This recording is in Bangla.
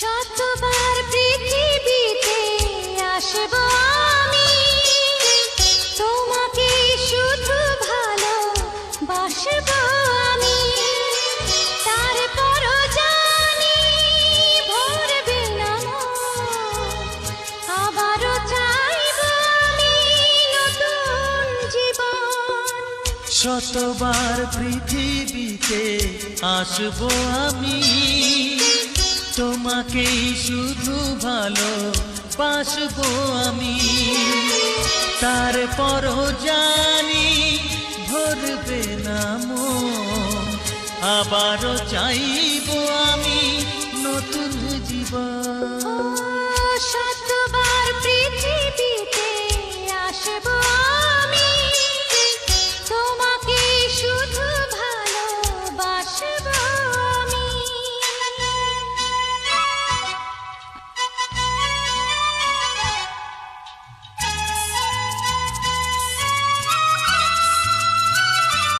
শতবার পৃথিবীতে আসব আমি, তোমাকে শুধু ভালোবাসব আমি। তারপরও জানি ভরবে না মন, আবারও চাইব আমি নতুন জীবন। শতবার পৃথিবীতে আসবো আমি, তোমাকেই শুধু ভালোবাসবো আমি। তারপরও জানি ভরবে না মন, আবারও চাইবো